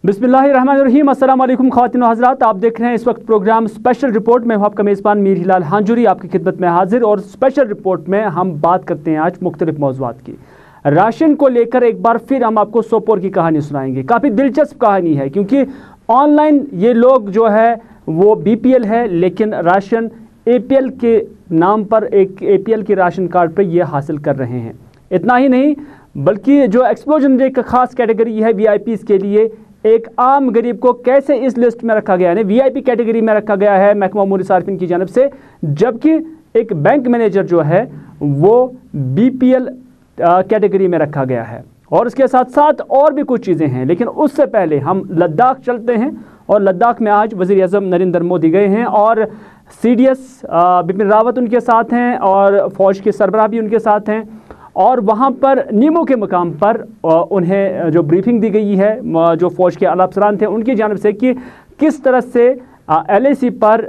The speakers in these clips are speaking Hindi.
बिस्मिल्लाहिर्रहमानिर्रहीम। अस्सलाम वालेकुम ख़वातीन व हज़रात, आप देख रहे हैं इस वक्त प्रोग्राम स्पेशल रिपोर्ट में। आपका मेज़बान मीर हिलाल हांजुरी आपकी खिदमत में हाजिर। और स्पेशल रिपोर्ट में हम बात करते हैं आज मुख्तलिफ मौज़ूआत की। राशन को लेकर एक बार फिर हम आपको सोपोर की कहानी सुनाएंगे। काफ़ी दिलचस्प कहानी है क्योंकि ऑनलाइन ये लोग जो है वो BPL है, लेकिन राशन APL के नाम पर एक APL के राशन कार्ड पर ये हासिल कर रहे हैं। इतना ही नहीं बल्कि जो एक्सप्लोजन डे का ख़ास कैटेगरी है VIPs के लिए, एक आम गरीब को कैसे इस लिस्ट में रखा गया है, VIP कैटेगरी में रखा गया है महकमा उमूर सार्फिन की जानब से, जबकि एक बैंक मैनेजर जो है वो BPL कैटेगरी में रखा गया है। और इसके साथ साथ और भी कुछ चीज़ें हैं, लेकिन उससे पहले हम लद्दाख चलते हैं। और लद्दाख में आज वज़ीर आज़म नरेंद्र मोदी गए हैं और CDS बिपिन रावत उनके साथ हैं और फ़ौज के सरबराह भी उनके साथ हैं। और वहाँ पर नीमो के मकाम पर उन्हें जो ब्रीफिंग दी गई है, जो फ़ौज के आला अफसरान थे उनकी जानिब से, कि किस तरह से LAC पर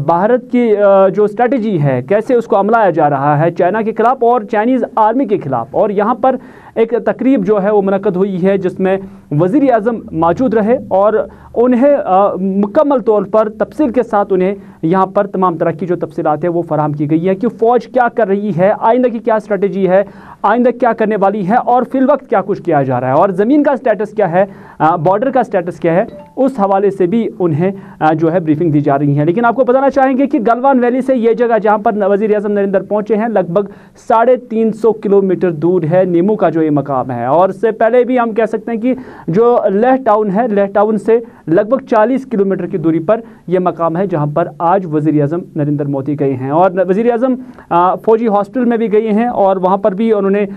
भारत की जो स्ट्रेटजी है कैसे उसको अमलाया जा रहा है चाइना के ख़िलाफ़ और चाइनीज़ आर्मी के ख़िलाफ़। और यहाँ पर एक तकरीब जो है वो मुनक़्क़द हुई है जिसमें वज़ीर आज़म मौजूद रहे और उन्हें मुकम्मल तौर पर तफसील के साथ उन्हें यहाँ पर तमाम तरह की जो तफसीलात है वो फराहम की गई है कि फ़ौज क्या कर रही है, आइंदा की क्या स्ट्रेटजी है, आइंदा क्या करने वाली है और फ़िलवक्त क्या कुछ किया जा रहा है और ज़मीन का स्टेटस क्या है, बॉर्डर का स्टेटस क्या है, उस हवाले से भी उन्हें जो है ब्रीफिंग दी जा रही है। लेकिन आपको बताना चाहेंगे कि गलवान वैली से ये जगह जहाँ पर वज़ीर आज़म नरेंद्र पहुँचे हैं लगभग 350 किलोमीटर दूर है नीमू का जो ये मकाम है। और इससे पहले भी हम कह सकते हैं कि जो लेह टाउन है, लेह टाउन से लगभग 40 किलोमीटर की दूरी पर यह मकाम है जहाँ पर आज वज़ीर आज़म नरेंद्र मोदी गए हैं। और वज़ीर आज़म फ़ौजी हॉस्पिटल में भी गए हैं और वहाँ पर भी उन्होंने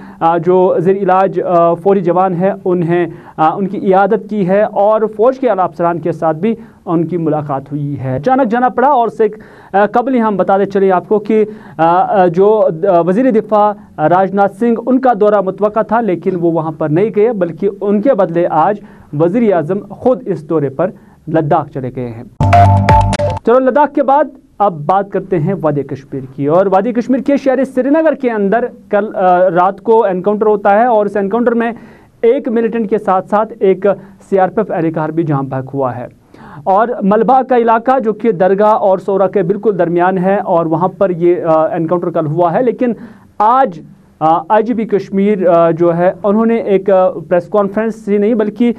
जो ज़ेर इलाज फ़ौजी जवान है उन्हें उनकी इयादत की है और फ़ौज के आला अफसरान के साथ भी उनकी मुलाकात हुई है। अचानक जाना पड़ा और से कबल ही हम बताते चले आपको कि जो वज़ीर दिफ़ा राजनाथ सिंह उनका दौरा मुतवक्का था, लेकिन वो वहाँ पर नहीं गए, बल्कि उनके बदले आज वज़ीर आज़म ख़ुद इस दौरे पर लद्दाख चले गए हैं। चलो लद्दाख के बाद अब बात करते हैं वादी कश्मीर की। और वादी कश्मीर के शहर श्रीनगर के अंदर कल रात को एनकाउंटर होता है और इस एनकाउंटर में एक मिलिटेंट के साथ साथ एक CRPF एहलकार भी जाम बहक हुआ है। और मलबा का इलाका जो कि दरगाह और सोरा के बिल्कुल दरमियान है और वहाँ पर ये एनकाउंटर कल हुआ है। लेकिन आज IGP कश्मीर जो है उन्होंने एक प्रेस कॉन्फ्रेंस ही नहीं बल्कि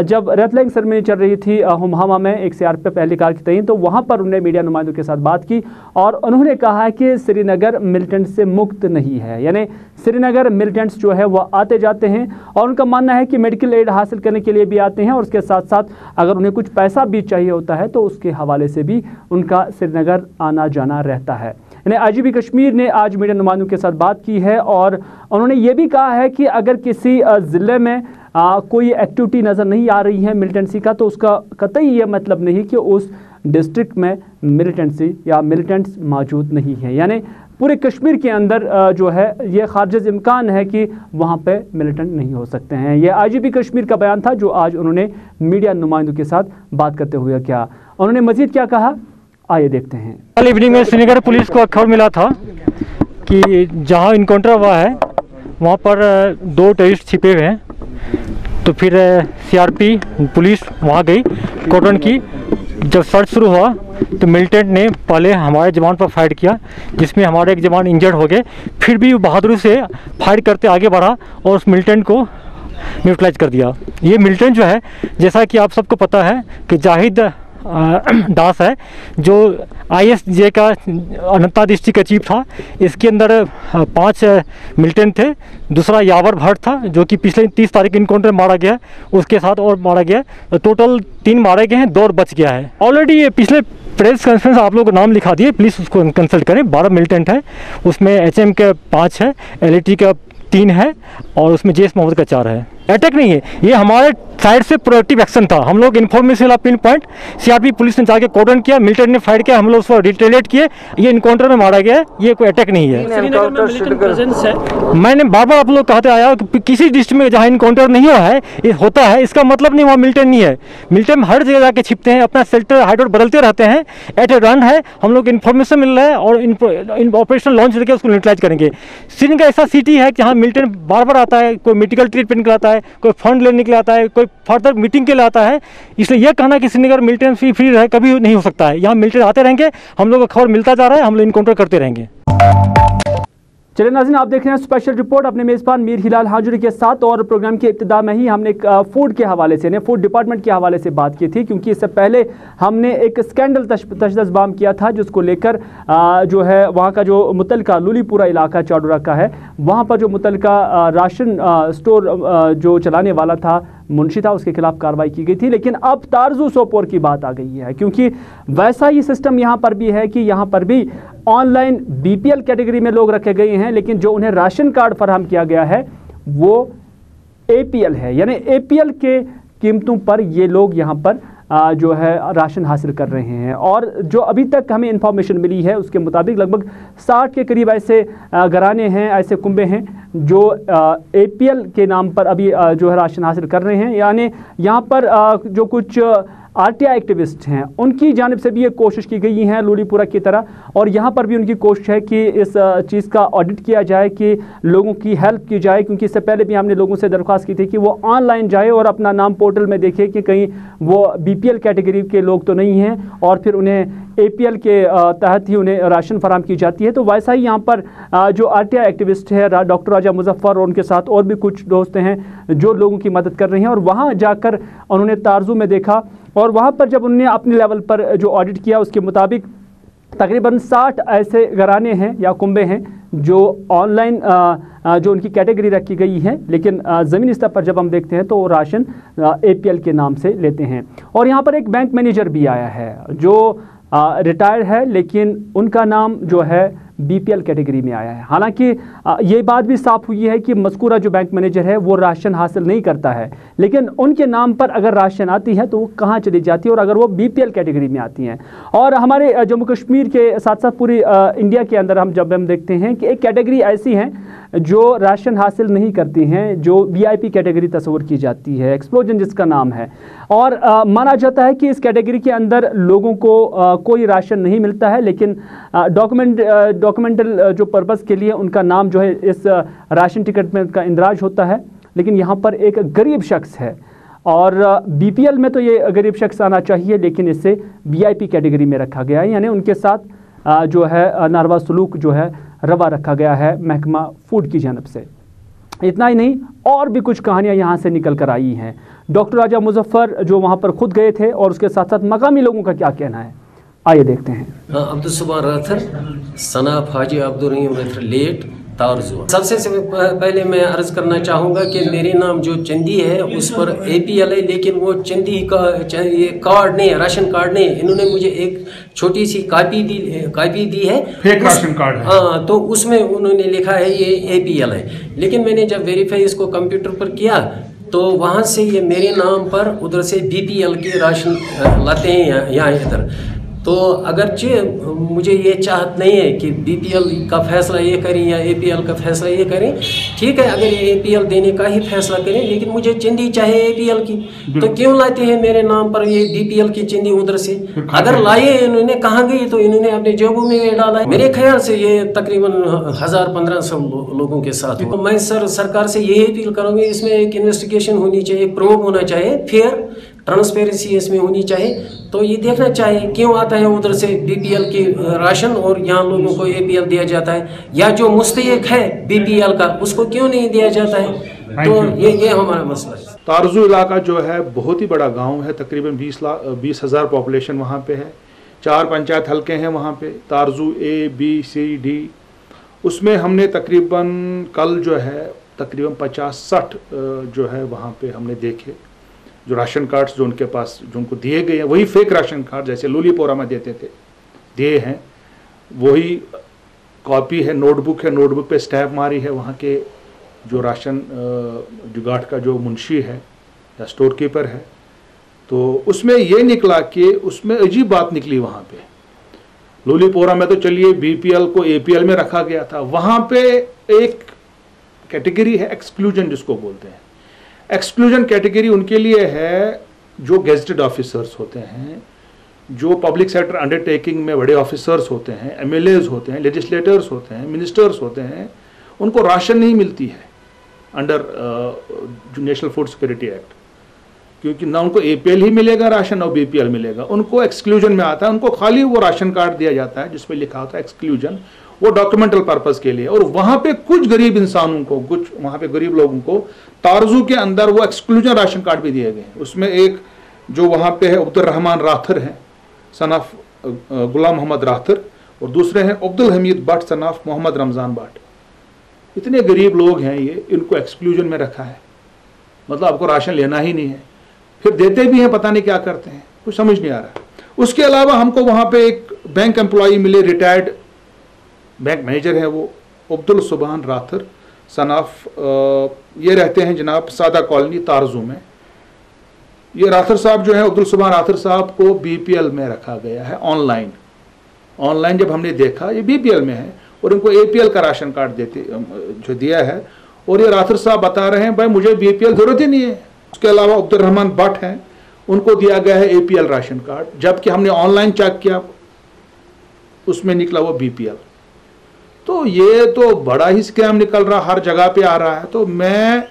जब रेतलिंग सेरेमनी चल रही थी हुमहामा में एक CRPF एहलकार की तईन, तो वहाँ पर उन्होंने मीडिया नुमाइंदों के साथ बात की और उन्होंने कहा है कि श्रीनगर मिलिटेंट से मुक्त नहीं है। यानी श्रीनगर मिलिटेंट्स जो है वह आते जाते हैं और उनका मानना है कि मेडिकल एड हासिल करने के लिए भी आते हैं और उसके साथ साथ अगर उन्हें कुछ पैसा भी चाहिए होता है तो उसके हवाले से भी उनका श्रीनगर आना जाना रहता है। यानी IGP कश्मीर ने आज मीडिया नुमाइंदों के साथ बात की है और उन्होंने ये भी कहा है कि अगर किसी ज़िले में कोई एक्टिविटी नज़र नहीं आ रही है मिलिटेंसी का, तो उसका कतई ये मतलब नहीं कि उस डिस्ट्रिक्ट में मिलिटेंसी या मिलिटेंट्स मौजूद नहीं है। यानी पूरे कश्मीर के अंदर जो है ये खारिज इम्कान है कि वहाँ पे मिलिटेंट नहीं हो सकते हैं। ये IGP कश्मीर का बयान था जो आज उन्होंने मीडिया नुमाइंदों के साथ बात करते हुए क्या उन्होंने मज़ीद क्या कहा, आइए देखते हैं। कल इवनिंग में श्रीनगर पुलिस को खबर मिला था कि जहां इनकाउंटर हुआ है वहां पर 2 टेररिस्ट छिपे हुए हैं। तो फिर CRP पुलिस वहां गई, कॉर्डन की। जब सर्च शुरू हुआ तो मिलिटेंट ने पहले हमारे जवान पर फायर किया जिसमें हमारे एक जवान इंजर्ड हो गए। फिर भी बहादुरी से फायर करते आगे बढ़ा और उस मिलिटेंट को न्यूट्रलाइज कर दिया। ये मिलिटेंट जो है, जैसा कि आप सबको पता है कि जाहिद दास है जो ISJ का अनंतनाग डिस्ट्रिक्ट का चीफ था। इसके अंदर 5 मिलिटेंट थे। दूसरा यावर भट्ट था जो कि पिछले 30 तारीख इनकाउंटर मारा गया, उसके साथ और मारा गया। तो टोटल 3 मारे गए हैं, 2 और बच गया है। ऑलरेडी ये पिछले प्रेस कॉन्फ्रेंस आप लोगों को नाम लिखा दिए, प्लीज़ उसको कंसल्ट करें। 12 मिलिटेंट है, उसमें HM के 5 है, LAT का 3 है और उसमें JS मोहम्मद का 4 है। अटैक नहीं है, ये हमारे साइड से प्रोएक्टिव एक्शन था। हम लोग information pin point CRP police ने जाके कॉर्डन किया, मिलिटेंट ने फायर किया, हम लोग उसको रिटेलिएट किए। ये इनकाउंटर में मारा गया है, ये कोई अटैक नहीं है। मैंने बार बार आप लोग कहते आया कि किसी डिस्ट्रिक्ट में जहाँ इनकाउंटर नहीं हुआ है ये होता है, इसका मतलब नहीं वहाँ मिलिटेंट नहीं है। मिलिटेंट हर जगह जाके छिपते हैं, अपना शेल्टर हाइडआउट बदलते रहते हैं। एट ए रन है, हम लोग इन्फॉर्मेशन मिल रहा है और ऑपरेशन लॉन्च करके उसको न्यूट्रलाइज करेंगे। श्रीनगर ऐसा सिटी है कि जहाँ मिलिटेंट बार बार आता है, कोई मेडिकल ट्रीटमेंट के आता है, कोई फंड लेने के लिए आता है, कोई फर्दर मीटिंग के लिए आता है। इसलिए यह कहना कि श्रीनगर मिलिटेंट फ्री है कभी नहीं हो सकता है। यहाँ मिलिटेंट आते रहेंगे, हम लोग का खबर मिलता जा रहा है, हम लोग इनकाउंटर करते रहेंगे। चलिए नाज़रीन, आप देख रहे हैं स्पेशल रिपोर्ट अपने मेज़बान मीर हिलाल हांजुरी के साथ। और प्रोग्राम की इब्तिदा में ही हमने एक फूड के हवाले से, फूड डिपार्टमेंट के हवाले से बात की थी, क्योंकि इससे पहले हमने एक स्कैंडल तशदसबाम किया था जिसको लेकर जो है वहाँ का जो मुतलका लूलीपुरा इलाका चाडोरा का है, वहाँ पर जो मुतलका राशन स्टोर जो चलाने वाला था मुंशी था, उसके खिलाफ कार्रवाई की गई थी। लेकिन अब तारजू सोपोर की बात आ गई है, क्योंकि वैसा ही सिस्टम यहाँ पर भी है कि यहाँ पर भी ऑनलाइन बीपीएल कैटेगरी में लोग रखे गए हैं, लेकिन जो उन्हें राशन कार्ड फराहम किया गया है वो एपीएल है, यानी एपीएल के कीमतों पर ये लोग यहाँ पर जो है राशन हासिल कर रहे हैं। और जो अभी तक हमें इंफॉर्मेशन मिली है उसके मुताबिक लगभग 60 के करीब ऐसे घराने हैं, ऐसे कुंबे हैं जो एपीएल के नाम पर अभी जो है राशन हासिल कर रहे हैं। यानी यहाँ पर जो कुछ आरटीआई एक्टिविस्ट हैं उनकी जानिब से भी ये कोशिश की गई है लूलीपुरा की तरह, और यहाँ पर भी उनकी कोशिश है कि इस चीज़ का ऑडिट किया जाए, कि लोगों की हेल्प की जाए। क्योंकि इससे पहले भी हमने लोगों से दरख्वास्त की थी कि वो ऑनलाइन जाए और अपना नाम पोर्टल में देखे कि कहीं वो बीपीएल कैटेगरी के लोग तो नहीं हैं, और फिर उन्हें एपीएल के तहत ही उन्हें राशन फराहम की जाती है। तो वैसा ही यहाँ पर जो आरटीआई एक्टिविस्ट है डॉक्टर राजा मुजफ्फर और उनके साथ और भी कुछ दोस्त हैं जो लोगों की मदद कर रहे हैं, और वहाँ जाकर उन्होंने तारजू में देखा, और वहाँ पर जब उन्होंने अपने लेवल पर जो ऑडिट किया उसके मुताबिक तकरीबन 60 ऐसे घराने हैं या कुंबे हैं जो ऑनलाइन जो उनकी कैटेगरी रखी गई है, लेकिन ज़मीनी स्तर पर जब हम देखते हैं तो वो राशन एपीएल के नाम से लेते हैं। और यहाँ पर एक बैंक मैनेजर भी आया है जो रिटायर्ड है, लेकिन उनका नाम जो है बीपीएल कैटेगरी में आया है। हालांकि ये बात भी साफ हुई है कि मज़कूरा जो बैंक मैनेजर है वो राशन हासिल नहीं करता है, लेकिन उनके नाम पर अगर राशन आती है तो वो कहाँ चली जाती है, और अगर वो बीपीएल कैटेगरी में आती हैं। और हमारे जम्मू कश्मीर के साथ साथ पूरी इंडिया के अंदर हम देखते हैं कि एक कैटेगरी ऐसी हैं जो राशन हासिल नहीं करती हैं, जो वीआईपी कैटेगरी तस्वर की जाती है, एक्सप्लोजन जिसका नाम है। और माना जाता है कि इस कैटेगरी के अंदर लोगों को कोई राशन नहीं मिलता है, लेकिन डॉक्यूमेंटल जो पर्पज़ के लिए उनका नाम जो है इस राशन टिकट में उनका इंदराज होता है। लेकिन यहाँ पर एक गरीब शख्स है, और बीपीएल में तो ये गरीब शख्स आना चाहिए, लेकिन इसे वीआईपी कैटेगरी में रखा गया है, यानी उनके साथ जो है नारवा सलूक जो है रवा रखा गया है महकमा फूड की जानब से। इतना ही नहीं, और भी कुछ कहानियाँ यहाँ से निकल कर आई हैं। डॉक्टर राजा मुजफ्फर जो वहाँ पर खुद गए थे, और उसके साथ साथ मकामी लोगों का क्या कहना है, आइए देखते हैं। अब्दुल सुबान राथर, सनाफ हाजी अब्दुल रहीम राथर लेट तारजू। सबसे पहले मैं अर्ज करना चाहूँगा कि मेरे नाम जो चंदी है उस पर एपीएल है, लेकिन वो चंदी का ये कार्ड नहीं है, राशन कार्ड नहीं है। इन्होंने मुझे एक छोटी सी कॉपी दी है, फेक राशन कार्ड है। हाँ, तो उसमें उन्होंने लिखा है ये एपीएल है, लेकिन मैंने जब वेरीफाई इसको कंप्यूटर पर किया तो वहाँ से ये मेरे नाम पर उधर से बीपीएल के राशन लाते हैं यहाँ इधर। तो अगरचे मुझे ये चाहत नहीं है कि बीपीएल का फैसला ये करें या एपीएल का फैसला ये करें, ठीक है, अगर ये एपीएल देने का ही फैसला करें, लेकिन मुझे चंदी चाहिए एपीएल की। तो क्यों लाते हैं मेरे नाम पर ये बीपीएल की चंदी उधर से? अगर लाए इन्होंने कहाँ गई, तो इन्होंने अपने जेबों में डाला है। मेरे ख्याल से ये तकरीबन 1000-1500 लोगों के साथ। तो मैं सरकार से यही अपील करूँगी, इसमें एक इन्वेस्टिगेशन होनी चाहिए, प्रूव होना चाहिए, फिर ट्रांसपेरेंसी इसमें होनी चाहिए। तो ये देखना चाहिए क्यों आता है उधर से बीपीएल की राशन और यहाँ लोगों को एपीएल दिया जाता है, या जो मुस्तहिक है बीपीएल का उसको क्यों नहीं दिया जाता है। तो ये हमारा मसला है। तारजू इलाका जो है बहुत ही बड़ा गांव है, तकरीबन 20,000 पॉपुलेशन वहाँ पे है। 4 पंचायत हल्के हैं वहाँ पे, तारजू A, B, C, D। उसमें हमने तकरीबन कल जो है तकरीबन 50-60 जो है वहाँ पे हमने देखे जो राशन कार्ड्स जो उनके पास जो उनको दिए गए हैं वही फेक राशन कार्ड जैसे लूलीपोरा में देते थे दिए हैं, वही कॉपी है, नोटबुक है, नोटबुक पे स्टैम्प मारी है वहाँ के जो राशन जुगाड़ का जो मुंशी है या स्टोर कीपर है। तो उसमें ये निकला कि उसमें अजीब बात निकली। वहाँ पे लूलीपोरा में तो चलिए बीपीएल को एपीएल में रखा गया था, वहाँ पे एक कैटेगरी है एक्सक्लूजन जिसको बोलते हैं। एक्सक्लूजन कैटेगरी उनके लिए है जो गेजेटेड ऑफिसर्स होते हैं, जो पब्लिक सेक्टर अंडरटेकिंग में बड़े ऑफिसर्स होते हैं, एमएलएज होते हैं, लेजिस्लेटर्स होते हैं, मिनिस्टर्स होते हैं, उनको राशन नहीं मिलती है अंडर जो नेशनल फूड सिक्योरिटी एक्ट। क्योंकि ना उनको APL ही मिलेगा राशन और BPL मिलेगा, उनको एक्सक्लूजन में आता है। उनको खाली वो राशन कार्ड दिया जाता है जिसपे लिखा होता है एक्सक्लूजन, वो डॉक्यूमेंटल पर्पस के लिए। और वहां पे कुछ गरीब इंसानों को, कुछ वहां पे गरीब लोगों को तारजू के अंदर वो एक्सक्लूजन राशन कार्ड भी दिए गए। उसमें एक जो वहां पे है अब्दुल रहमान राथर है सन ऑफ गुलाम मोहम्मद राथर, और दूसरे हैं अब्दुल हमीद भट्ट सन ऑफ मोहम्मद रमजान भट्ट। इतने गरीब लोग हैं ये, इनको एक्सक्लूजन में रखा है, मतलब आपको राशन लेना ही नहीं है। फिर देते भी हैं, पता नहीं क्या करते हैं, कुछ समझ नहीं आ रहा। उसके अलावा हमको वहां पे एक बैंक एम्प्लॉई मिले, रिटायर्ड बैंक मैनेजर है वो, अब्दुल सुबहान राथर सन ऑफ ये रहते हैं जनाब सादा कॉलोनी तारजू में। ये राथर साहब जो है, अब्दुल सुबहान राथर साहब को BPL में रखा गया है ऑनलाइन जब हमने देखा ये BPL में है और इनको APL का राशन कार्ड देते जो दिया है। और ये राथर साहब बता रहे हैं भाई मुझे BPL जरूरत ही नहीं है। उसके अलावा अब्दुल रहमान भट्ट हैं, उनको दिया गया है APL राशन कार्ड, जबकि हमने ऑनलाइन चेक किया उसमें निकला वो BPL। तो ये तो बड़ा ही स्कैम निकल रहा, हर जगह पे आ रहा है। तो मैं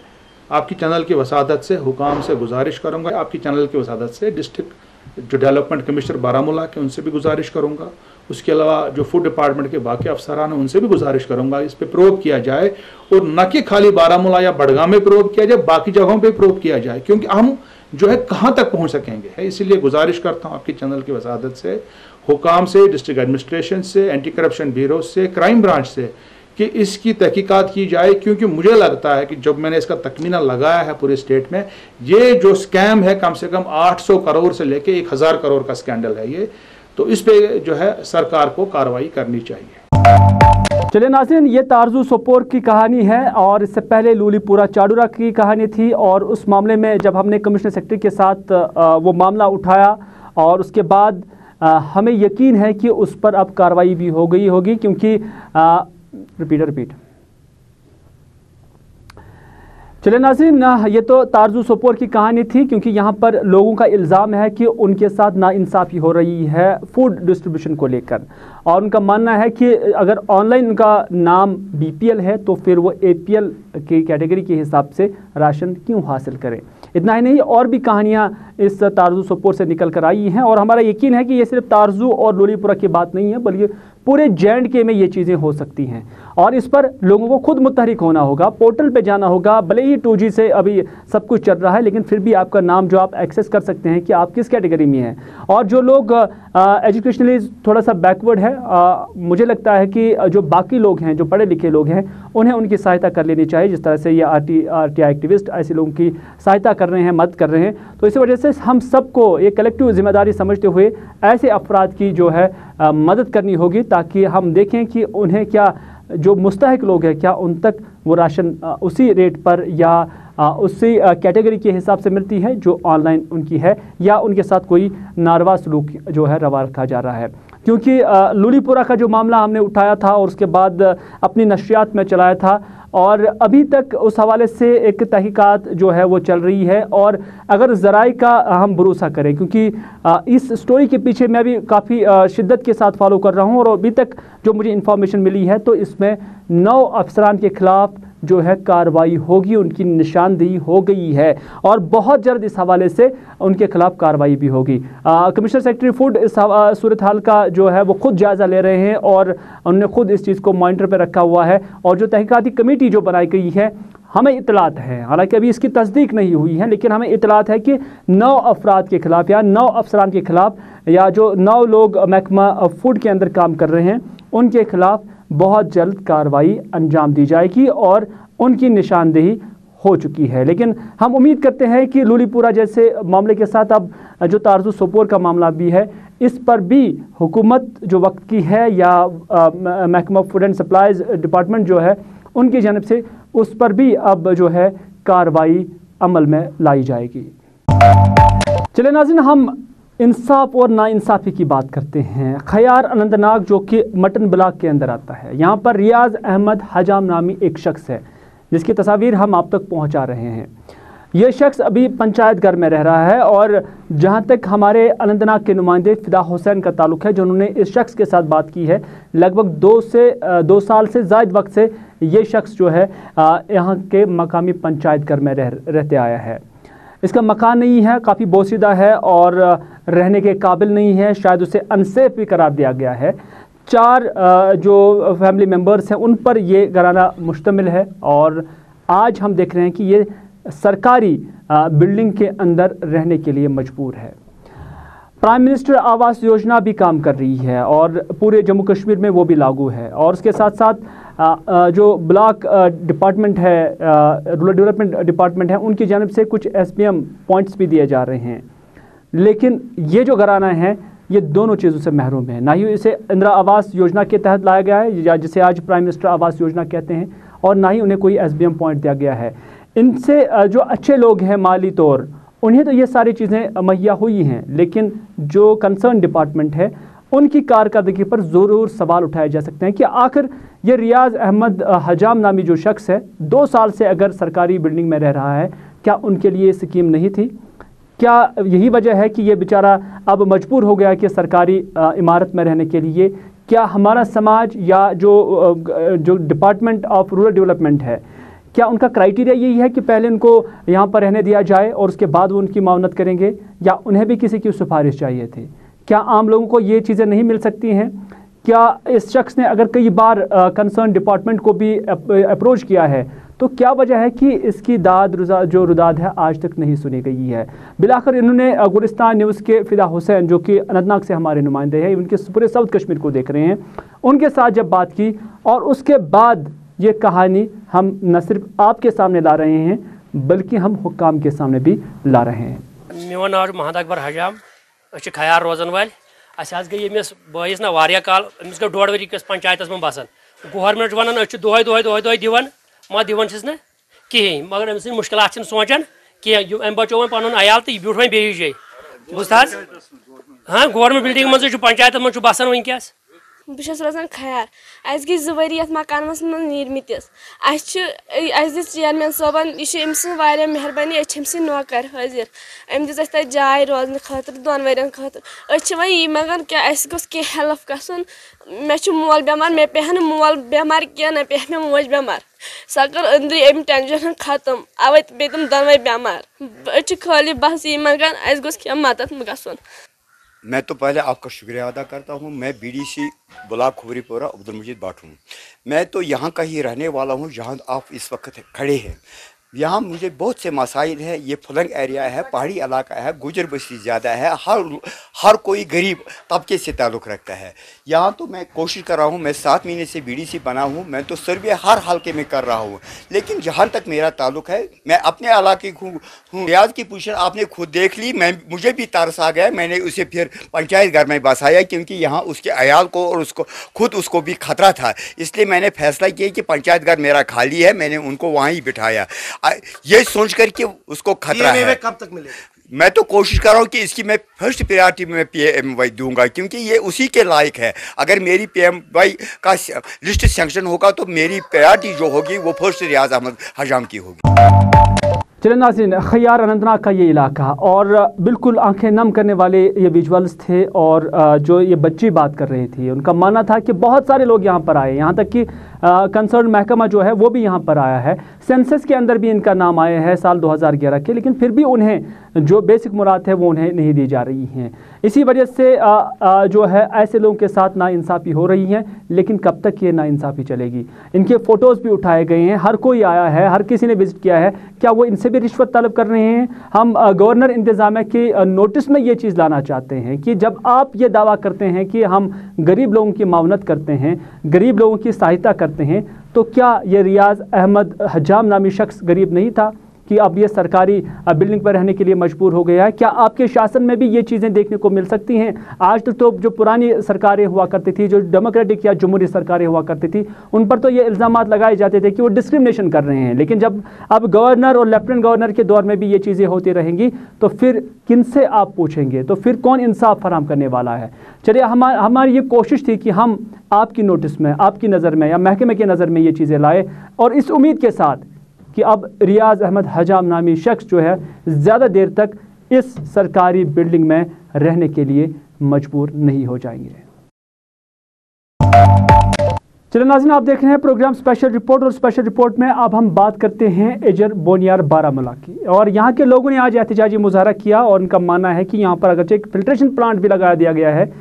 आपकी चैनल की वसादत से, हुकाम से गुजारिश करूंगा, आपकी चैनल की वसादत से डिस्ट्रिक्ट जो डेवलपमेंट कमिश्नर बारामूला के उनसे भी गुजारिश करूंगा, उसके अलावा जो फूड डिपार्टमेंट के बाकी अफसरान हैं उनसे भी गुजारिश करूंगा इस पे प्रोब किया जाए, और न कि खाली बारामूला या बड़गाम में प्रोब किया जाए, बाकी जगहों पे प्रोब किया जाए, क्योंकि हम जो है कहाँ तक पहुँच सकेंगे है। इसीलिए गुजारिश करता हूँ आपकी चैनल की वसादत से, हुकाम से, डिस्ट्रिक्ट एडमिनिस्ट्रेशन से, एंटी करप्शन ब्यूरो से, क्राइम ब्रांच से, कि इसकी तहकीकात की जाए। क्योंकि मुझे लगता है कि जब मैंने इसका तखमीना लगाया है पूरे स्टेट में, ये जो स्कैम है कम से कम 800 करोड़ से लेके 1000 करोड़ का स्कैंडल है ये। तो इस पे जो है सरकार को कार्रवाई करनी चाहिए। चलिए नाज़रीन, ये तारजू सोपोर की कहानी है और इससे पहले लूलीपुरा चाडुरा की कहानी थी। और उस मामले में जब हमने कमिश्नर सेक्रेटरी के साथ वो मामला उठाया और उसके बाद हमें यकीन है कि उस पर अब कार्रवाई भी हो गई होगी, क्योंकि रिपीट चलिए नाज़रीन, ये तो तारजू सोपोर की कहानी थी, क्योंकि यहाँ पर लोगों का इल्ज़ाम है कि उनके साथ नाइंसाफ़ी हो रही है फूड डिस्ट्रीब्यूशन को लेकर, और उनका मानना है कि अगर ऑनलाइन उनका नाम BPL है तो फिर वो APL की कैटेगरी के हिसाब से राशन क्यों हासिल करें। इतना ही नहीं, और भी कहानियाँ इस तारजू सोपोर से निकल कर आई हैं, और हमारा यकीन है कि ये सिर्फ तारजू और लूलीपुरा की बात नहीं है, बल्कि पूरे J&K में ये चीज़ें हो सकती हैं। और इस पर लोगों को खुद मुतहरिक होना होगा, पोर्टल पे जाना होगा। भले ही 2G से अभी सब कुछ चल रहा है, लेकिन फिर भी आपका नाम जो आप एक्सेस कर सकते हैं कि आप किस कैटेगरी में हैं। और जो लोग एजुकेशनली थोड़ा सा बैकवर्ड है, मुझे लगता है कि जो बाकी लोग हैं, जो पढ़े लिखे लोग हैं, उन्हें उनकी सहायता कर लेनी चाहिए। जिस तरह से ये RTI एक्टिविस्ट ऐसे लोगों की सहायता कर रहे हैं, मदद कर रहे हैं। तो इसी वजह से हम सबको ये कलेक्टिव जिम्मेदारी समझते हुए ऐसे अफराद की जो है मदद करनी होगी, ताकि हम देखें कि उन्हें क्या, जो मुस्तहिक लोग हैं, क्या उन तक वो राशन उसी रेट पर या उसी कैटेगरी के हिसाब से मिलती है जो ऑनलाइन उनकी है, या उनके साथ कोई नारवा सलूक जो है रवा रखा जा रहा है। क्योंकि लूलीपुरा का जो मामला हमने उठाया था और उसके बाद अपनी नशरियात में चलाया था, और अभी तक उस हवाले से एक तहकीकात जो है वो चल रही है। और अगर ज़राए का हम भरोसा करें, क्योंकि इस स्टोरी के पीछे मैं भी काफ़ी शिद्दत के साथ फॉलो कर रहा हूँ, और अभी तक जो मुझे इन्फॉर्मेशन मिली है तो इसमें 9 अफसरान के ख़िलाफ़ जो है कार्रवाई होगी, उनकी निशानदेही हो गई है, और बहुत जल्द इस हवाले से उनके खिलाफ कार्रवाई भी होगी। कमिश्नर सेक्रेटरी फूड इस सूरत हाल का जो है वो खुद जायज़ा ले रहे हैं, और उन्होंने खुद इस चीज़ को मॉनिटर पर रखा हुआ है। और जो तहकीकाती कमेटी जो बनाई गई है, हमें इतलात है, हालांकि अभी इसकी तस्दीक नहीं हुई है, लेकिन हमें इतलात है कि 9 अफराद के खिलाफ या 9 अफसरान के खिलाफ, या जो 9 लोग महकमा फूड के अंदर काम कर रहे हैं, उनके खिलाफ बहुत जल्द कार्रवाई अंजाम दी जाएगी, और उनकी निशानदेही हो चुकी है। लेकिन हम उम्मीद करते हैं कि लूलीपुरा जैसे मामले के साथ अब जो तारजू सोपोर का मामला भी है, इस पर भी हुकूमत जो वक्त की है, या महकमा फूड एंड सप्लाईज डिपार्टमेंट जो है उनकी जानब से, उस पर भी अब जो है कार्रवाई अमल में लाई जाएगी। चलिए नाज़रीन, हम इंसाफ और नाइंसाफ़ी की बात करते हैं। खयार अनंतनाग जो कि मटन ब्लॉक के अंदर आता है, यहाँ पर रियाज अहमद हजाम नामी एक शख्स है, जिसकी तस्वीर हम आप तक पहुँचा रहे हैं। ये शख्स अभी पंचायत घर में रह रहा है, और जहाँ तक हमारे अनंतनाग के नुमाइंदे फ़िदा हुसैन का ताल्लुक़ है, जिन्होंने इस शख्स के साथ बात की है, लगभग 2 साल से ज़ायद वक्त से ये शख्स जो है यहाँ के मकामी पंचायत घर में रहते आया है। इसका मकान नहीं है, काफ़ी बोसीदा है और रहने के काबिल नहीं है, शायद उसे अनसेफ भी करार दिया गया है। 4 जो फैमिली मेम्बर्स हैं उन पर ये घराना मुश्तमिल है और आज हम देख रहे हैं कि ये सरकारी बिल्डिंग के अंदर रहने के लिए मजबूर है। प्राइम मिनिस्टर आवास योजना भी काम कर रही है और पूरे जम्मू कश्मीर में वो भी लागू है और उसके साथ साथ जो ब्लॉक डिपार्टमेंट है, रूरल डेवलपमेंट डिपार्टमेंट है, उनकी जानिब से कुछ SBM पॉइंट्स भी दिए जा रहे हैं। लेकिन ये जो घराना है ये दोनों चीज़ों से महरूम है। ना ही इसे इंदिरा आवास योजना के तहत लाया गया है या जिसे आज प्राइम मिनिस्टर आवास योजना कहते हैं, और ना ही उन्हें कोई SBM पॉइंट दिया गया है। इनसे जो अच्छे लोग हैं माली तौर, उन्हें तो ये सारी चीज़ें मुहैया हुई हैं, लेकिन जो कंसर्न डिपार्टमेंट है उनकी कारकर्दगी पर ज़रूर सवाल उठाए जा सकते हैं कि आखिर ये रियाज अहमद हजाम नामी जो शख्स है 2 साल से अगर सरकारी बिल्डिंग में रह रहा है, क्या उनके लिए स्कीम नहीं थी? क्या यही वजह है कि ये बेचारा अब मजबूर हो गया कि सरकारी इमारत में रहने के लिए? क्या हमारा समाज या जो डिपार्टमेंट ऑफ रूरल डेवलपमेंट है, क्या उनका क्राइटेरिया यही है कि पहले उनको यहाँ पर रहने दिया जाए और उसके बाद वो उनकी मावनत करेंगे, या उन्हें भी किसी की सिफारिश चाहिए थी? क्या आम लोगों को ये चीज़ें नहीं मिल सकती हैं? क्या इस शख्स ने अगर कई बार कंसर्न डिपार्टमेंट को भी अप्रोच किया है तो क्या वजह है कि इसकी जो रुदाद है आज तक नहीं सुनी गई है? बिलाखिर इन्होंने गुलिस्तान न्यूज़ के फ़िदा हुसैन जो कि अनंतनाग से हमारे नुमाइंदे हैं, उनके पूरे साउथ कश्मीर को देख रहे हैं, उनके साथ जब बात की और उसके बाद ये कहानी हम न सिर्फ आपके सामने ला रहे हैं बल्कि हम हुक्काम के सामने भी ला रहे हैं। मेरा नाम मोहम्मद अकबर हजाम, खयार रोजन वाल। अस गई यमिस बस ना वारिया काल, अमिस गो 1.5 वरी किस पंचायत में बसान। गवर्नमेंट वन दोह दिवान मा दिवान ना कहें, मगर अमिस मुश्किल सोचान कह अम बचो वो पन अयाल तो ब्यूट वो बेज जाए बुझ। हाँ, गवर्नमेंट बिल्डिंग मज पंचायत मज बसान वनकस। बस रोजान खयार। अस गई 2 वरी यथ मकानस मन नीरमितिस। अस दिस चेयरमैन सोबन, यह मेहरबानी, अम्स नौकर हाजिर, अम दिस तक जाय रोजन खतर 2 वरियन खतर। वो यी मगर क्या गोस कह हेल्प गसन। मे मोल बेमार, मे पे मोल बेमार कह न पे मे मोज बेमार। सह कर अंदर अम टेंशन खत्म, अवे पे तम 2 बेमार। खाली बस यी मगर अस गोस क्या मदद गसन। मैं तो पहले आपका शुक्रिया अदा करता हूँ। मैं BDC ब्लॉक खुबरीपोरा अब्दुल मजीद भट्ट हूँ। मैं तो यहाँ का ही रहने वाला हूँ जहाँ आप इस वक्त खड़े हैं। यहाँ मुझे बहुत से मसाइल है। ये फलंग एरिया है, पहाड़ी इलाका है, गुजर बस्ती ज़्यादा है, हर कोई गरीब तबके से ताल्लुक़ रखता है। यहाँ तो मैं कोशिश कर रहा हूँ, मैं 7 महीने से BDC बना हूँ, मैं तो सर्वे हर हल्के में कर रहा हूँ। लेकिन जहाँ तक मेरा ताल्लुक़ है, मैं अपने इलाके हूँ। रियाज की पोजीशन आपने खुद देख ली। मुझे भी तरस आ गया, मैंने उसे फिर पंचायत घर में बसाया क्योंकि यहाँ उसके अयाल को और उसको भी खतरा था। इसलिए मैंने फैसला किया कि पंचायत घर मेरा खाली है, मैंने उनको वहाँ ही बिठाया, ये सोच कर कि उसको खतरा है। कब तक मिलेगा? मैं तो कोशिश कर रहा हूँ कि इसकी मैं फर्स्ट प्रायोरिटी में PMY दूंगा क्योंकि ये उसी के लायक है। अगर मेरी PMY का लिस्ट सैंक्शन होगा तो मेरी प्रायोरिटी जो होगी वो फर्स्ट रियाज अहमद हजाम की होगी। चलिए नाज़रीन, खयार अनंतनाग का ये इलाका और बिल्कुल आंखें नम करने वाले ये विजुअल्स थे। और जो ये बच्ची बात कर रही थी, उनका मानना था कि बहुत सारे लोग यहाँ पर आए, यहाँ तक कि कंसर्न महकमा जो है वो भी यहाँ पर आया है। सेंसस के अंदर भी इनका नाम आया है साल 2011 के, लेकिन फिर भी उन्हें जो बेसिक मुराद है वो उन्हें नहीं दी जा रही हैं। इसी वजह से जो है ऐसे लोगों के साथ नाइंसाफ़ी हो रही है। लेकिन कब तक ये नाइंसाफ़ी चलेगी? इनके फ़ोटोज़ भी उठाए गए हैं, हर कोई आया है, हर किसी ने विज़िट किया है। क्या वो इनसे भी रिश्वत तलब कर रहे हैं? हम गवर्नर इंतज़ामिया के नोटिस में ये चीज़ लाना चाहते हैं कि जब आप ये दावा करते हैं कि हम गरीब लोगों की मावनत करते हैं, गरीब लोगों की सहायता करते हैं, तो क्या ये रियाज अहमद हजाम नामी शख्स गरीब नहीं था कि अब ये सरकारी बिल्डिंग पर रहने के लिए मजबूर हो गया है? क्या आपके शासन में भी ये चीज़ें देखने को मिल सकती हैं? आज तक तो जो पुरानी सरकारें हुआ करती थी, जो डेमोक्रेटिक या जमहूरी सरकारें हुआ करती थी, उन पर तो ये इल्ज़ामात लगाए जाते थे कि वो डिस्क्रिमिनेशन कर रहे हैं। लेकिन जब अब गवर्नर और लेफ्टिनेंट गवर्नर के दौर में भी ये चीज़ें होती रहेंगी तो फिर किन से आप पूछेंगे? तो फिर कौन इंसाफ फराम करने वाला है? चलिए, हमारी ये कोशिश थी कि हम आपकी नोटिस में, आपकी नज़र में या महकमे की नज़र में ये चीज़ें लाए, और इस उम्मीद के साथ कि अब रियाज अहमद हजाम नामी शख्स जो है ज़्यादा देर तक इस सरकारी बिल्डिंग में रहने के लिए मजबूर नहीं हो जाएंगे। चलिए नाज़रीन, आप देख रहे हैं प्रोग्राम स्पेशल रिपोर्ट और स्पेशल रिपोर्ट में अब हम बात करते हैं एजर बोनियार बारामूला की। और यहाँ के लोगों ने आज एहतजाजी मुजाहरा किया और उनका मानना है कि यहाँ पर अगरचे एक फिल्ट्रेशन प्लांट भी लगा दिया गया है,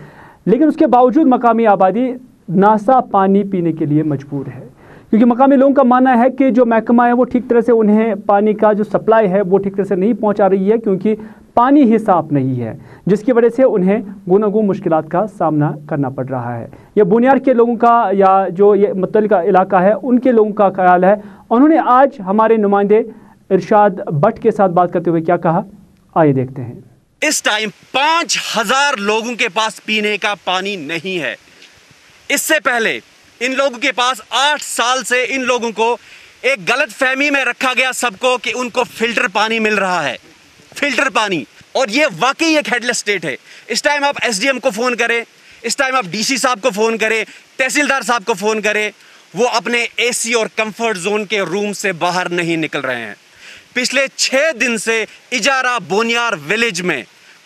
लेकिन उसके बावजूद मकामी आबादी नासा पानी पीने के लिए मजबूर है, क्योंकि मकामी लोगों का मानना है कि जो महकमा है वो ठीक तरह से उन्हें पानी का जो सप्लाई है वो ठीक तरह से नहीं पहुँचा रही है, क्योंकि पानी ही साफ नहीं है, जिसकी वजह से उन्हें गुनागुन मुश्किलात का सामना करना पड़ रहा है। ये बुनियाद के लोगों का या जो ये मुतल्लिका इलाका है उनके लोगों का ख्याल है। उन्होंने आज हमारे नुमाइंदे इरशाद भट्ट के साथ बात करते हुए क्या कहा, आइए देखते हैं। इस टाइम 5000 लोगों के पास पीने का पानी नहीं है। इससे पहले इन लोगों के पास 8 साल से इन लोगों को एक गलत फहमी में रखा गया सबको कि उनको फिल्टर पानी मिल रहा है, फिल्टर पानी। और ये वाकई एक हेडलेस स्टेट है। इस टाइम आप एसडीएम को फोन करें, इस टाइम आप डीसी साहब को फोन करें, तहसीलदार साहब को फोन करें, वो अपने एसी और कंफर्ट जोन के रूम से बाहर नहीं निकल रहे हैं। पिछले 6 दिन से इजारा बोनियार विलेज में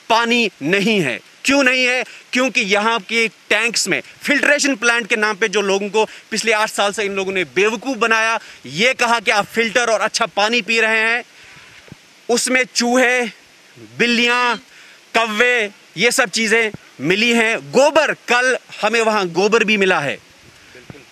पानी नहीं है। क्यों नहीं है? क्योंकि यहाँ के टैंक्स में फिल्ट्रेशन प्लांट के नाम पे जो लोगों को पिछले 8 साल से इन लोगों ने बेवकूफ़ बनाया, ये कहा कि आप फिल्टर और अच्छा पानी पी रहे हैं, उसमें चूहे, बिल्लियाँ, कौवे, ये सब चीज़ें मिली हैं। गोबर, कल हमें वहाँ गोबर भी मिला है।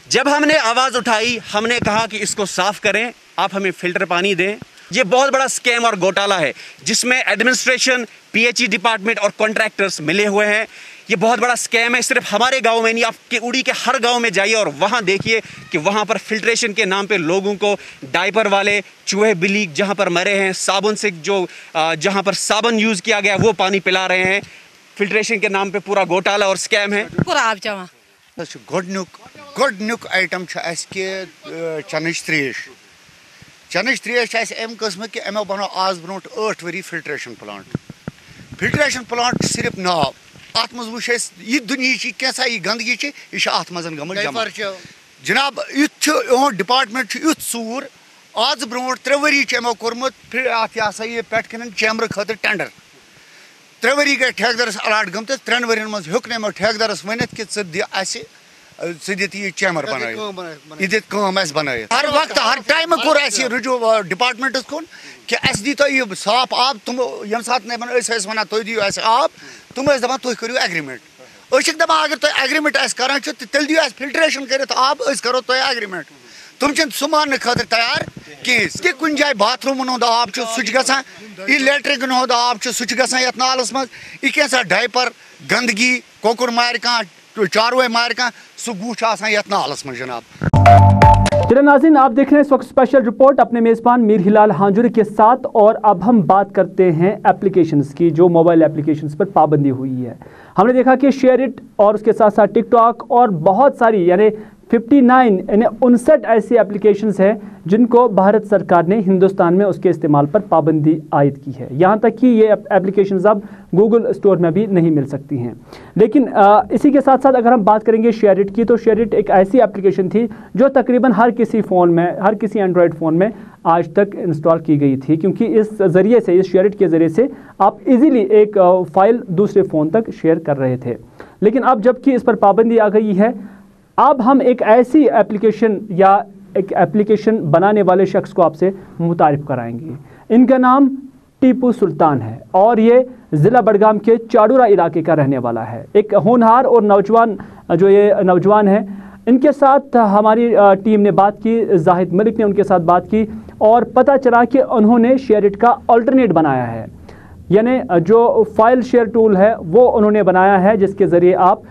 जब हमने आवाज़ उठाई, हमने कहा कि इसको साफ़ करें, आप हमें फ़िल्टर पानी दें। ये बहुत बड़ा स्कैम और घोटाला है जिसमें एडमिनिस्ट्रेशन, पीएचई डिपार्टमेंट और कॉन्ट्रैक्टर्स मिले हुए हैं। ये बहुत बड़ा स्कैम है। सिर्फ हमारे गांव में नहीं, आपके उड़ी के हर गांव में जाइए और वहां देखिए कि वहां पर फिल्ट्रेशन के नाम पे लोगों को डायपर वाले चूहे बिल्ली जहां पर मरे हैं, साबुन से जो जहां पर साबुन यूज़ किया गया वो पानी पिला रहे हैं। फिल्ट्रेशन के नाम पे पूरा घोटाला और स्कैम है। गोडनुक आइटम चनच त्रेश। चनच त्रेश अम कस्म कि अमो बनो आज ब्रो 8 वरी फिल्ट्रेशन प्लांट सिर्फ नाव। अत मज वो यह दुनिया कैसा यह गंदगी यह अत मज गम जनाब। युथ डिपार्टमेंट युथ सूर आज ब्रो 3 वरी अमो कोर्मुत अत यह पे कन चैम्बर खतर टेंडर 3 वरी गई ठेकेदारस अलाट गमत 3 वरियन मज हेक नमो ठेकेदारस वनित कि स दित यह चैम्बर बन हर वक्त हर टाइम कोर रुजू डिपार्टमेंटस कुन कि अस दी यह साफ आब। तुम यम सात वन तुम दियो आब, तुम दपान तुम करो एग्रीमेंट। दपान अगर तुम एग्रीमेंट करान तेल दियो फिल्ट्रेशन कर आब, करो तुम एग्रीमेंट। तुम सह मान खतर तैयार कहें। कुछ जाए बाथरूम हुंद आब सह गसान, यह लेट्रिन हुंद आब सह गसान ये नालस मज, यह कैसा डायपर गंदगी कोकुर मार कह चारवे मार कह सह गुछ ये नालस मज जनाब। चलिए नाज़रीन, आप देख रहे हैं इस वक्त स्पेशल रिपोर्ट अपने मेज़बान मीर हिलाल हांजुरी के साथ। और अब हम बात करते हैं एप्लीकेशंस की, जो मोबाइल एप्लीकेशंस पर पाबंदी हुई है। हमने देखा कि शेयर इट और उसके साथ साथ टिकटॉक और बहुत सारी यानी 59 ऐसी एप्लीकेशंस हैं जिनको भारत सरकार ने हिंदुस्तान में उसके इस्तेमाल पर पाबंदी आयद की है। यहाँ तक कि ये एप्लीकेशंस अब गूगल स्टोर में भी नहीं मिल सकती हैं। लेकिन इसी के साथ साथ अगर हम बात करेंगे शेयर इट की, तो शेयर इट एक ऐसी एप्लीकेशन थी जो तकरीबन हर किसी फ़ोन में, हर किसी एंड्रॉयड फ़ोन में आज तक इंस्टॉल की गई थी, क्योंकि इस ज़रिए से, इस शेयर इट के ज़रिए से आप इजीली एक फ़ाइल दूसरे फ़ोन तक शेयर कर रहे थे। लेकिन अब जबकि इस पर पाबंदी आ गई है, अब हम एक ऐसी एप्लीकेशन या एक एप्लीकेशन बनाने वाले शख्स को आपसे मुतारिफ कराएंगे। इनका नाम टीपू सुल्तान है और ये ज़िला बडगाम के चाडूरा इलाके का रहने वाला है। एक होनहार और नौजवान जो ये नौजवान है, इनके साथ हमारी टीम ने बात की, जाहिद मलिक ने उनके साथ बात की और पता चला कि उन्होंने शेयर इट का अल्टरनेट बनाया है। यानी जो फाइल शेयर टूल है वो उन्होंने बनाया है, जिसके ज़रिए आप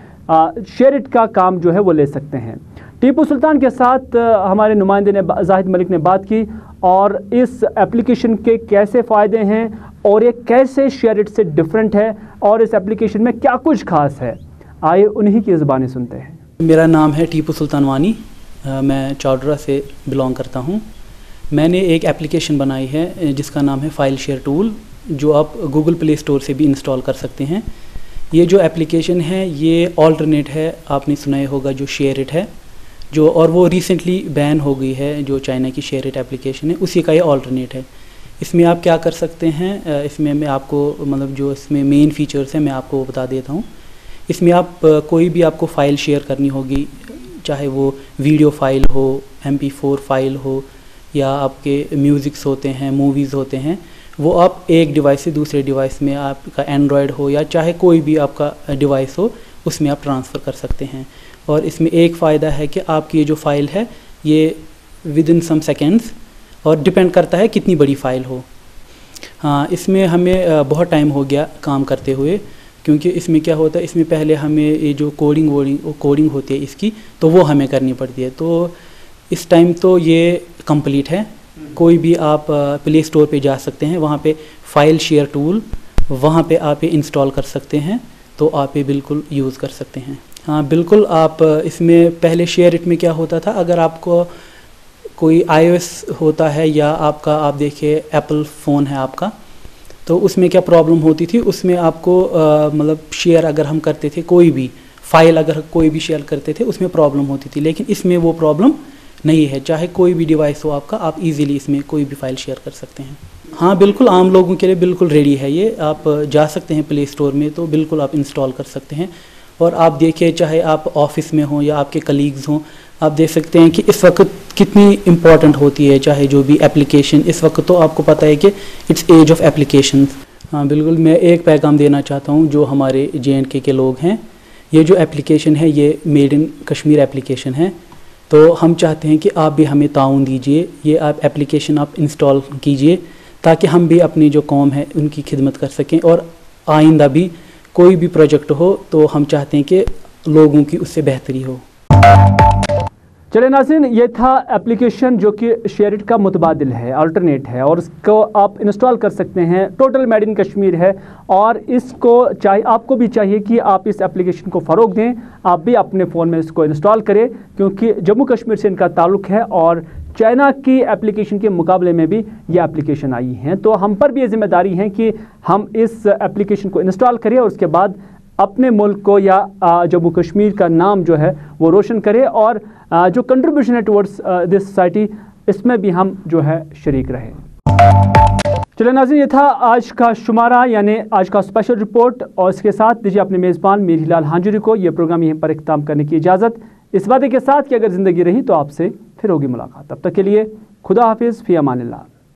शेयर इट का काम जो है वो ले सकते हैं। टीपू सुल्तान के साथ हमारे नुमाइंदे ने, जाहिद मलिक ने बात की और इस एप्लीकेशन के कैसे फ़ायदे हैं और ये कैसे शेयर इट से डिफरेंट है और इस एप्लीकेशन में क्या कुछ खास है, आइए उन्हीं की ज़बानें सुनते हैं। मेरा नाम है टीपू सुल्तान वानी, मैं चाडूरा से बिलोंग करता हूँ। मैंने एक एप्लीकेशन बनाई है जिसका नाम है फाइल शेयर टूल, जो आप गूगल प्ले स्टोर से भी इंस्टॉल कर सकते हैं। ये जो एप्लीकेशन है ये ऑल्टरनेट है, आपने सुना ही होगा, जो शेयर इट है, जो और वो रिसेंटली बैन हो गई है, जो चाइना की शेयर इट एप्लीकेशन है, उसी का ये ऑल्टरनेट है। इसमें आप क्या कर सकते हैं, इसमें मैं आपको मतलब जो इसमें मेन फीचर्स हैं मैं आपको बता देता हूँ। इसमें आप कोई भी आपको फ़ाइल शेयर करनी होगी, चाहे वो वीडियो फाइल हो, MP4 फाइल हो, या आपके म्यूज़िक्स होते हैं, मूवीज़ होते हैं, वो आप एक डिवाइस से दूसरे डिवाइस में, आपका एंड्रॉयड हो या चाहे कोई भी आपका डिवाइस हो, उसमें आप ट्रांसफ़र कर सकते हैं। और इसमें एक फ़ायदा है कि आपकी ये जो फ़ाइल है ये विद इन सम सेकेंड्स, और डिपेंड करता है कितनी बड़ी फ़ाइल हो। हाँ, इसमें हमें बहुत टाइम हो गया काम करते हुए, क्योंकि इसमें क्या होता है, इसमें पहले हमें ये जो कोडिंग होती है इसकी, तो वो हमें करनी पड़ती है। तो इस टाइम तो ये कंप्लीट है। कोई भी आप प्ले स्टोर पे जा सकते हैं, वहाँ पे फाइल शेयर टूल, वहाँ पे आप ये इंस्टॉल कर सकते हैं, तो आप ये बिल्कुल यूज़ कर सकते हैं। हाँ बिल्कुल, आप इसमें पहले शेयर इट में क्या होता था, अगर आपको कोई iOS होता है या आपका, आप देखिए एप्पल फ़ोन है आपका, तो उसमें क्या प्रॉब्लम होती थी, उसमें आपको मतलब शेयर अगर हम करते थे, कोई भी फाइल अगर कोई भी शेयर करते थे, उसमें प्रॉब्लम होती थी। लेकिन इसमें वो प्रॉब्लम नहीं है, चाहे कोई भी डिवाइस हो आपका, आप इजीली इसमें कोई भी फाइल शेयर कर सकते हैं। हाँ बिल्कुल, आम लोगों के लिए बिल्कुल रेडी है ये। आप जा सकते हैं प्ले स्टोर में, तो बिल्कुल आप इंस्टॉल कर सकते हैं। और आप देखिए, चाहे आप ऑफिस में हों या आपके कलीग्स हों, आप देख सकते हैं कि इस वक्त कितनी इम्पॉर्टेंट होती है, चाहे जो भी एप्लीकेशन, इस वक्त तो आपको पता है कि इट्स एज ऑफ एप्लीकेशन। हाँ बिल्कुल, मैं एक पैगाम देना चाहता हूँ जो हमारे JNK के लोग हैं। ये जो एप्लीकेशन है ये मेड इन कश्मीर एप्लीकेशन है, तो हम चाहते हैं कि आप भी हमें ताउन दीजिए, ये आप एप्लीकेशन आप इंस्टॉल कीजिए, ताकि हम भी अपनी जो कौम है उनकी खिदमत कर सकें। और आइंदा भी कोई भी प्रोजेक्ट हो तो हम चाहते हैं कि लोगों की उससे बेहतरी हो। चले नाज़रीन, ये था एप्लीकेशन जो कि शेयरिट का मुतबादिल है, अल्टरनेट है, और इसको आप इंस्टॉल कर सकते हैं। टोटल मेड इन कश्मीर है, और इसको आपको भी चाहिए कि आप इस एप्लीकेशन को फ़रोग दें, आप भी अपने फ़ोन में इसको इंस्टॉल करें, क्योंकि जम्मू कश्मीर से इनका ताल्लुक़ है और चाइना की एप्लीकेशन के मुकाबले में भी ये एप्लीकेशन आई हैं। तो हम पर भी ये ज़िम्मेदारी है कि हम इस एप्लीकेशन को इंस्टॉल करें और उसके बाद अपने मुल्क को या जम्मू कश्मीर का नाम जो है वो रोशन करें, और जो कंट्रीब्यूशन है टुवर्ड्स दिस सोसाइटी, इसमें भी हम जो है शरीक रहें। चलिए नाज़रीन, ये था आज का शुमारा, यानी आज का स्पेशल रिपोर्ट, और इसके साथ दीजिए अपने मेज़बान मीर हिलाल हांजुरी को ये प्रोग्राम यहीं पर इख्तिताम करने की इजाज़त, इस वादे के साथ कि अगर ज़िंदगी रही तो आपसे फिर होगी मुलाकात। तब तक के लिए खुदा हाफिज़, फ़ी अमानिल्लाह।